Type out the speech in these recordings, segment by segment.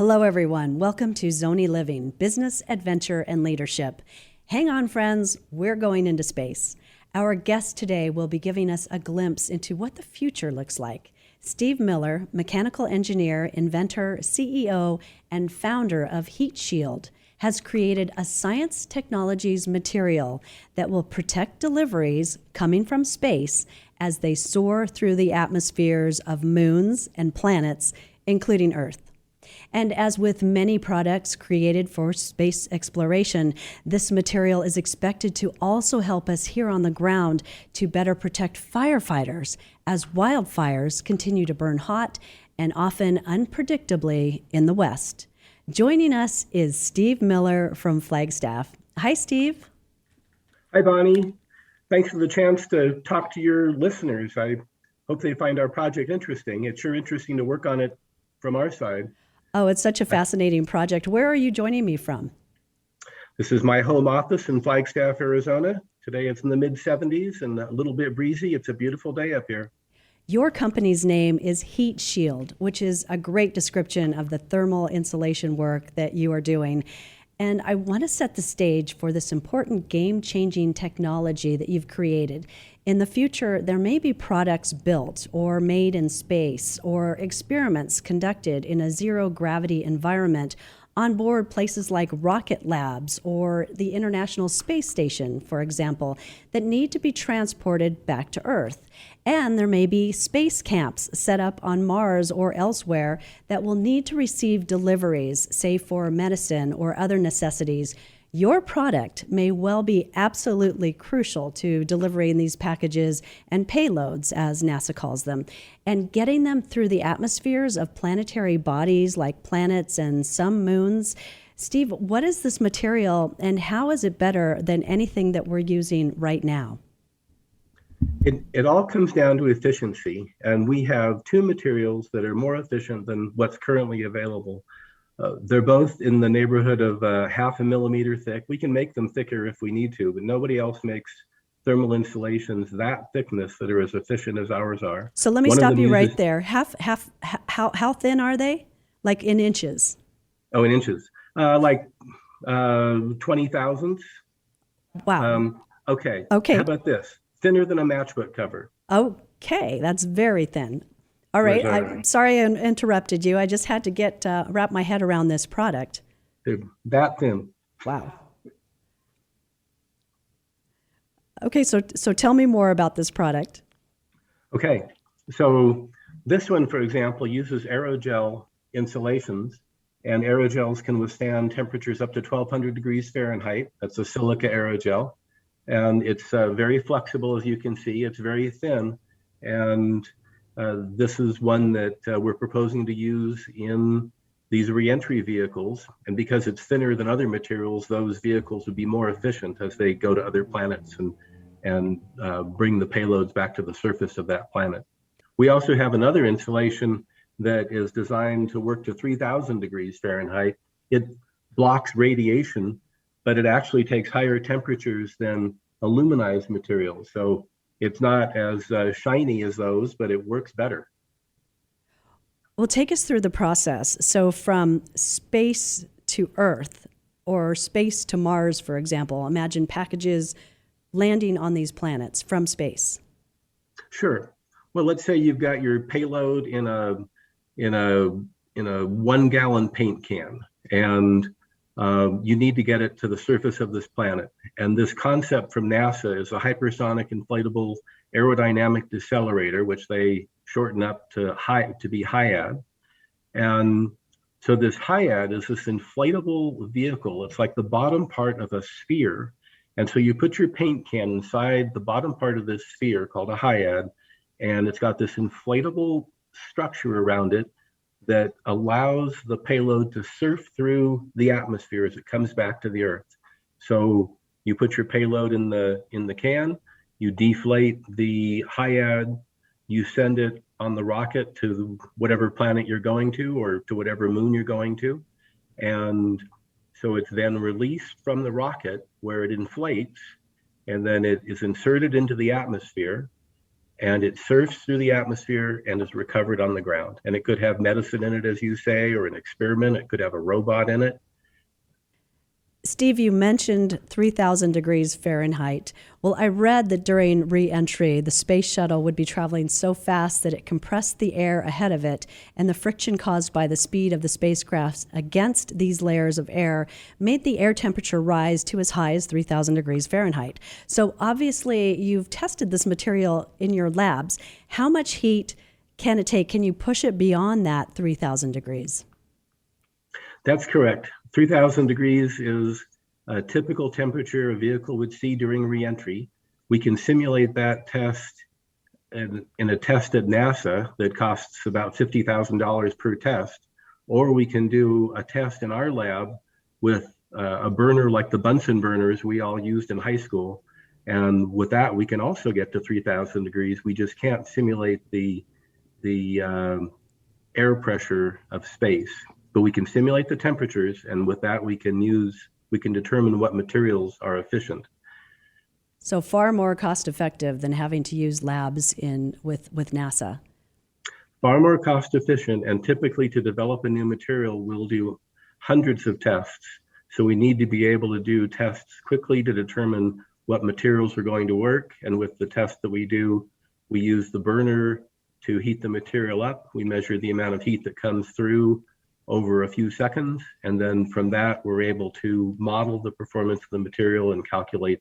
Hello, everyone. Welcome to Zonie Living, Business, Adventure, and Leadership. Hang on, friends. We're going into space. Our guest today will be giving us a glimpse into what the future looks like. Steve Miller, mechanical engineer, inventor, CEO, and founder of HeetShield, has created a science technologies material that will protect deliveries coming from space as they soar through the atmospheres of moons and planets, including Earth. And as with many products created for space exploration, this material is expected to also help us here on the ground to better protect firefighters as wildfires continue to burn hot and often unpredictably in the West. Joining us is Steve Miller from Flagstaff. Hi, Steve. Hi, Bonnie. Thanks for the chance to talk to your listeners. I hope they find our project interesting. It's sure interesting to work on it from our side. Oh, it's such a fascinating project. Where are you joining me from? This is my home office in Flagstaff, Arizona. Today it's in the mid-70s and a little bit breezy. It's a beautiful day up here. Your company's name is HeetShield, which is a great description of the thermal insulation work that you are doing. And I want to set the stage for this important game-changing technology that you've created. In the future, there may be products built or made in space or experiments conducted in a zero-gravity environment on board places like rocket labs or the International Space Station, for example, that need to be transported back to Earth. And there may be space camps set up on Mars or elsewhere that will need to receive deliveries, say for medicine or other necessities. Your product may well be absolutely crucial to delivering these packages and payloads, as NASA calls them, and getting them through the atmospheres of planetary bodies like planets and some moons. Steve, what is this material and how is it better than anything that we're using right now? It all comes down to efficiency, and we have two materials that are more efficient than what's currently available. They're both in the neighborhood of 0.5 millimeter thick. We can make them thicker if we need to, but nobody else makes thermal insulations that thickness that are as efficient as ours are. So let me stop you right there. How thin are they? Like in inches? Oh, in inches. Like 20 thousandths. Wow. Okay. Okay. How about this? Thinner than a matchbook cover. Okay, that's very thin. All right, I'm sorry I interrupted you. I just had to wrap my head around this product. That thin. Wow. Okay, so tell me more about this product. Okay, so this one, for example, uses aerogel insulations, and aerogels can withstand temperatures up to 1,200 degrees Fahrenheit. That's a silica aerogel, and it's very flexible, as you can see. It's very thin, and this is one that we're proposing to use in these reentry vehicles. And because it's thinner than other materials, those vehicles would be more efficient as they go to other planets and bring the payloads back to the surface of that planet. We also have another insulation that is designed to work to 3,000 degrees Fahrenheit. It blocks radiation, but it actually takes higher temperatures than aluminized materials. So it's not as shiny as those, but it works better. Well, take us through the process. So from space to Earth or space to Mars, for example, imagine packages landing on these planets from space. Sure. Well, let's say you've got your payload in a 1-gallon paint can, and you need to get it to the surface of this planet. And this concept from NASA is a hypersonic inflatable aerodynamic decelerator, which they shorten up to be HIAD. And so this HIAD is this inflatable vehicle. It's like the bottom part of a sphere. And so you put your paint can inside the bottom part of this sphere called a HIAD, and it's got this inflatable structure around it that allows the payload to surf through the atmosphere as it comes back to the Earth. So you put your payload in the can, you deflate the HIAD, you send it on the rocket to whatever planet you're going to or to whatever moon you're going to. And so it's then released from the rocket where it inflates, and then it is inserted into the atmosphere. and it surfs through the atmosphere and is recovered on the ground. And it could have medicine in it, as you say, or an experiment. It could have a robot in it. Steve, you mentioned 3,000 degrees Fahrenheit. Well, I read that during re-entry, the space shuttle would be traveling so fast that it compressed the air ahead of it, and the friction caused by the speed of the spacecraft against these layers of air made the air temperature rise to as high as 3,000 degrees Fahrenheit. So obviously, you've tested this material in your labs. How much heat can it take? Can you push it beyond that 3,000 degrees? That's correct. 3,000 degrees is a typical temperature a vehicle would see during reentry. We can simulate that test in a test at NASA that costs about $50,000 per test, or we can do a test in our lab with a burner like the Bunsen burners we all used in high school. And with that, we can also get to 3,000 degrees. We just can't simulate the air pressure of space. But we can simulate the temperatures, and with that we can determine what materials are efficient. So far more cost effective than having to use labs with NASA. Far more cost efficient, and typically to develop a new material, we'll do hundreds of tests. So we need to be able to do tests quickly to determine what materials are going to work. And with the tests that we do, we use the burner to heat the material up. We measure the amount of heat that comes through over a few seconds, and then from that we're able to model the performance of the material and calculate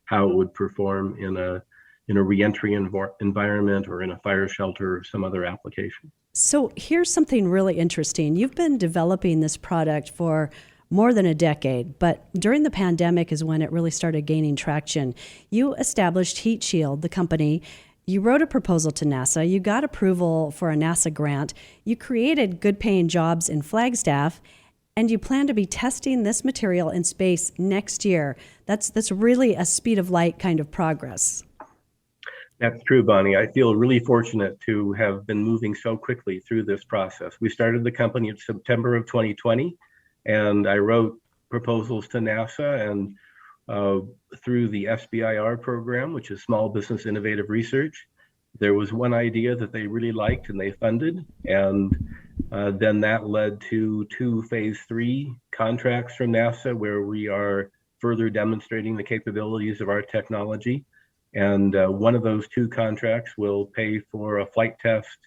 how it would perform in a reentry environment or in a fire shelter or some other application. So here's something really interesting. You've been developing this product for more than a decade, but during the pandemic is when it really started gaining traction. You established HeetShield, the company. You wrote a proposal to NASA. You got approval for a NASA grant. You created good-paying jobs in Flagstaff, and you plan to be testing this material in space next year. That's really a speed of light kind of progress. That's true, Bonnie. I feel really fortunate to have been moving so quickly through this process. We started the company in September of 2020, and I wrote proposals to NASA and through the SBIR program, which is Small Business Innovative Research. There was one idea that they really liked and they funded, and then that led to 2 phase 3 contracts from NASA where we are further demonstrating the capabilities of our technology. And one of those 2 contracts will pay for a flight test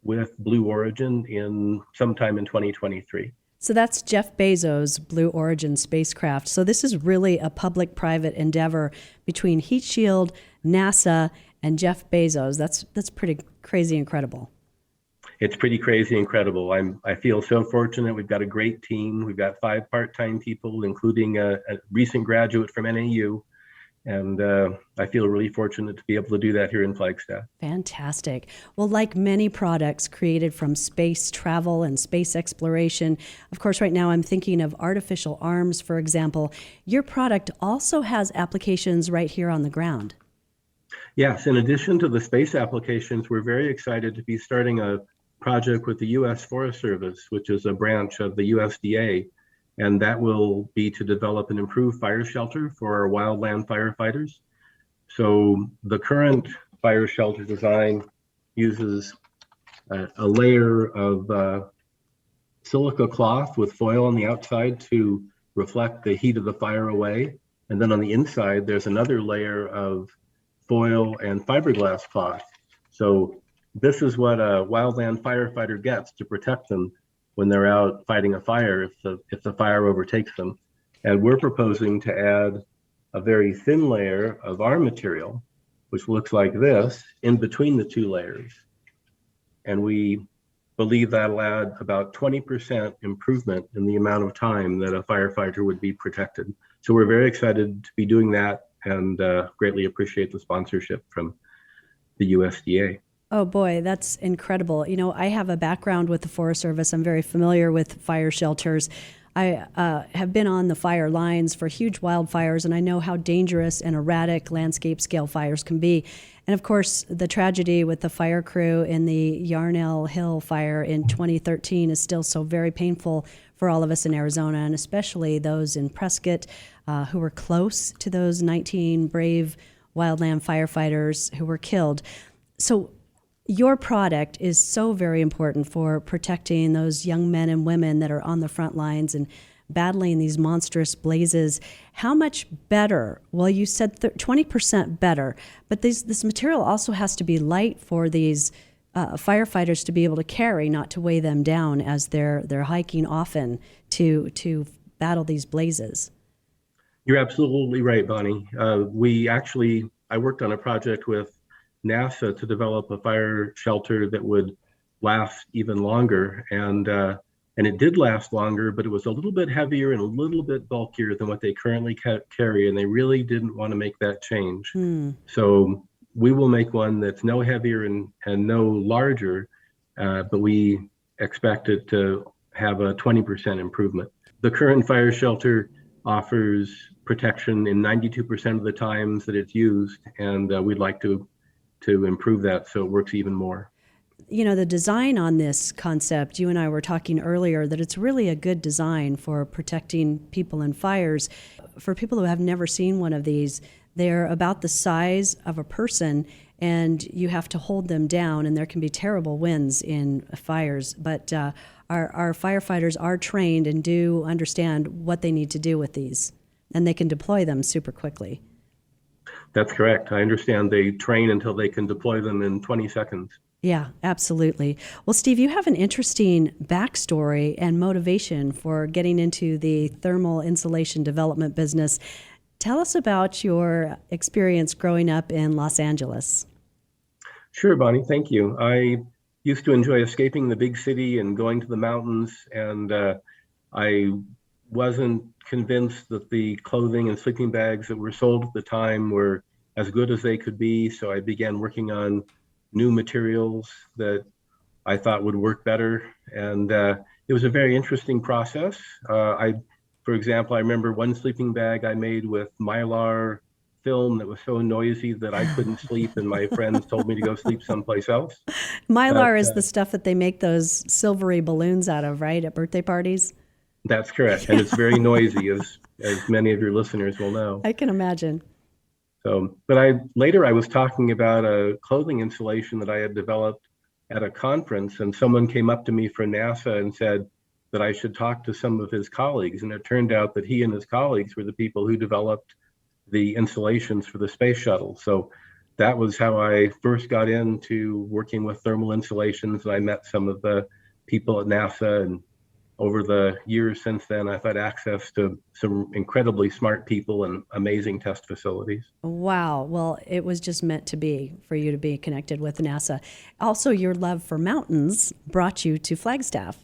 with Blue Origin sometime in 2023. So that's Jeff Bezos' Blue Origin spacecraft. So this is really a public-private endeavor between HeetShield, NASA, and Jeff Bezos. That's pretty crazy incredible. It's pretty crazy incredible. I feel so fortunate. We've got a great team. We've got 5 part-time people, including a recent graduate from NAU. And I feel really fortunate to be able to do that here in Flagstaff. Fantastic. Well, like many products created from space travel and space exploration, of course, right now I'm thinking of artificial arms, for example. Your product also has applications right here on the ground. Yes, in addition to the space applications, we're very excited to be starting a project with the U.S. Forest Service, which is a branch of the USDA. And that will be to develop an improved fire shelter for our wildland firefighters. So the current fire shelter design uses a layer of silica cloth with foil on the outside to reflect the heat of the fire away. And then on the inside, there's another layer of foil and fiberglass cloth. So this is what a wildland firefighter gets to protect them when they're out fighting a fire if the fire overtakes them. And we're proposing to add a very thin layer of our material, which looks like this, in between the 2 layers. And we believe that'll add about 20% improvement in the amount of time that a firefighter would be protected. So we're very excited to be doing that and greatly appreciate the sponsorship from the USDA. Oh boy, that's incredible. You know, I have a background with the Forest Service. I'm very familiar with fire shelters. I have been on the fire lines for huge wildfires, and I know how dangerous and erratic landscape scale fires can be. And of course, the tragedy with the fire crew in the Yarnell Hill fire in 2013 is still so very painful for all of us in Arizona, and especially those in Prescott who were close to those 19 brave wildland firefighters who were killed. So your product is so very important for protecting those young men and women that are on the front lines and battling these monstrous blazes. How much better? Well, you said 20% better, but this material also has to be light for these firefighters to be able to carry, not to weigh them down as they're hiking often to battle these blazes. You're absolutely right, Bonnie. I worked on a project with NASA to develop a fire shelter that would last even longer, and it did last longer, but it was a little bit heavier and a little bit bulkier than what they currently carry, and they really didn't want to make that change. So we will make one that's no heavier and no larger, but we expect it to have a 20% improvement. The current fire shelter offers protection in 92% of the times that it's used, and we'd like to improve that so it works even more. You know, the design on this concept, you and I were talking earlier, that it's really a good design for protecting people in fires. For people who have never seen one of these, they're about the size of a person, and you have to hold them down, and there can be terrible winds in fires. But our firefighters are trained and do understand what they need to do with these, and they can deploy them super quickly. That's correct. I understand they train until they can deploy them in 20 seconds. Yeah, absolutely. Well, Steve, you have an interesting backstory and motivation for getting into the thermal insulation development business. Tell us about your experience growing up in Los Angeles. Sure, Bonnie. Thank you. I used to enjoy escaping the big city and going to the mountains, and I wasn't convinced that the clothing and sleeping bags that were sold at the time were as good as they could be. So I began working on new materials that I thought would work better. And it was a very interesting process. For example, I remember one sleeping bag I made with Mylar film that was so noisy that I couldn't sleep, and my friends told me to go sleep someplace else. Mylar is the stuff that they make those silvery balloons out of, right, at birthday parties? That's correct. And it's very noisy, as many of your listeners will know. I can imagine. So, but I was talking about a clothing installation that I had developed at a conference, and someone came up to me from NASA and said that I should talk to some of his colleagues. And it turned out that he and his colleagues were the people who developed the installations for the space shuttle. So that was how I first got into working with thermal installations. And I met some of the people at NASA, and over the years since then, I've had access to some incredibly smart people and amazing test facilities. Wow. Well, it was just meant to be for you to be connected with NASA. Also, your love for mountains brought you to Flagstaff.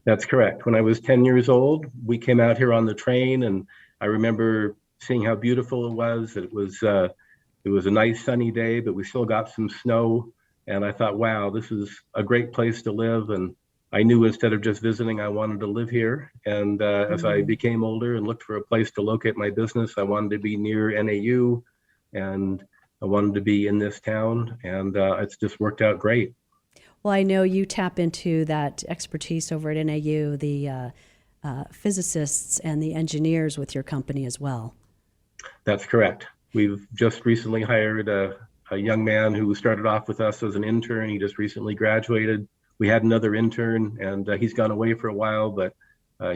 That's correct. When I was 10 years old, we came out here on the train, and I remember seeing how beautiful it was. It was a nice sunny day, but we still got some snow. And I thought, wow, this is a great place to live. And I knew instead of just visiting, I wanted to live here. And as I became older and looked for a place to locate my business, I wanted to be near NAU, and I wanted to be in this town. And it's just worked out great. Well, I know you tap into that expertise over at NAU, the physicists and the engineers with your company as well. That's correct. We've just recently hired a young man who started off with us as an intern. He just recently graduated. We had another intern, and he's gone away for a while, but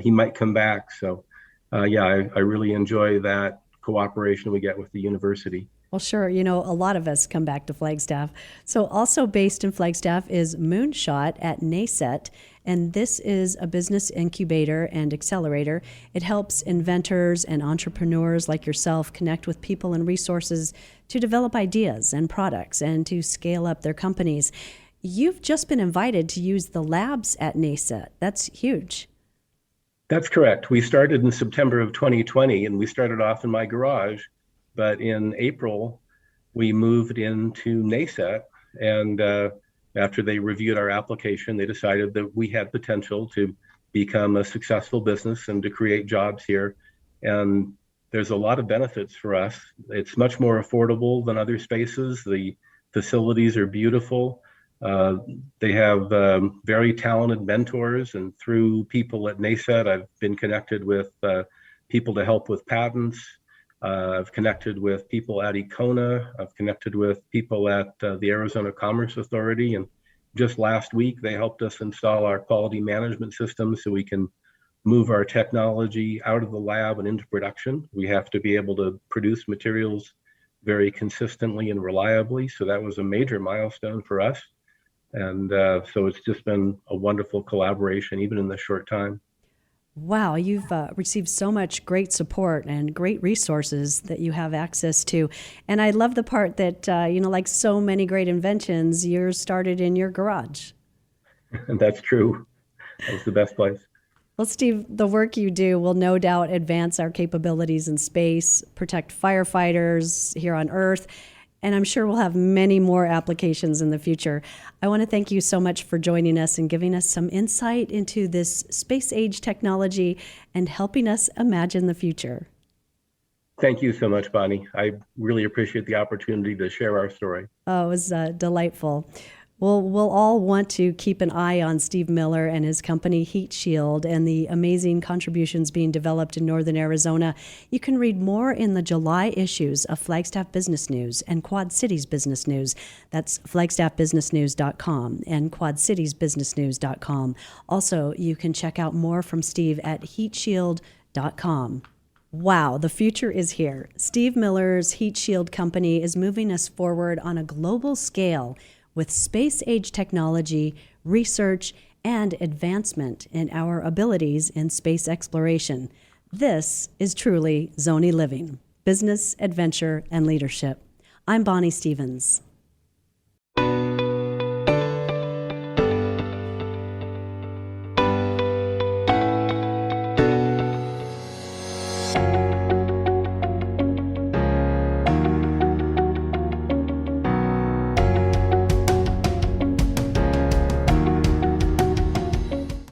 he might come back. So, I really enjoy that cooperation we get with the university. Well, sure. You know, a lot of us come back to Flagstaff. So also based in Flagstaff is Moonshot at NASET, and this is a business incubator and accelerator. It helps inventors and entrepreneurs like yourself connect with people and resources to develop ideas and products and to scale up their companies. You've just been invited to use the labs at NASET. That's huge. That's correct. We started in September of 2020, and we started off in my garage. But in April, we moved into NASET, and after they reviewed our application, they decided that we had potential to become a successful business and to create jobs here. And there's a lot of benefits for us. It's much more affordable than other spaces. The facilities are beautiful. They have very talented mentors, and through people at NASET, I've been connected with people to help with patents. I've connected with people at Econa. I've connected with people at the Arizona Commerce Authority. And just last week, they helped us install our quality management system so we can move our technology out of the lab and into production. We have to be able to produce materials very consistently and reliably. So that was a major milestone for us. And so it's just been a wonderful collaboration, even in this short time. Wow, you've received so much great support and great resources that you have access to. And I love the part that, like so many great inventions, yours started in your garage. And that's true. That's the best place. Well, Steve, the work you do will no doubt advance our capabilities in space, protect firefighters here on Earth, and I'm sure we'll have many more applications in the future. I want to thank you so much for joining us and giving us some insight into this space age technology and helping us imagine the future. Thank you so much, Bonnie. I really appreciate the opportunity to share our story. Oh, it was delightful. Well, we'll all want to keep an eye on Steve Miller and his company HeetShield and the amazing contributions being developed in northern Arizona. You can read more in the July issues of Flagstaff Business News and Quad Cities Business News. That's flagstaffbusinessnews.com and quadcitiesbusinessnews.com. Also, you can check out more from Steve at heatshield.com. Wow, the future is here. Steve Miller's HeetShield company is moving us forward on a global scale with space-age technology, research, and advancement in our abilities in space exploration. This is truly Zonie Living, business, adventure, and leadership. I'm Bonnie Stevens.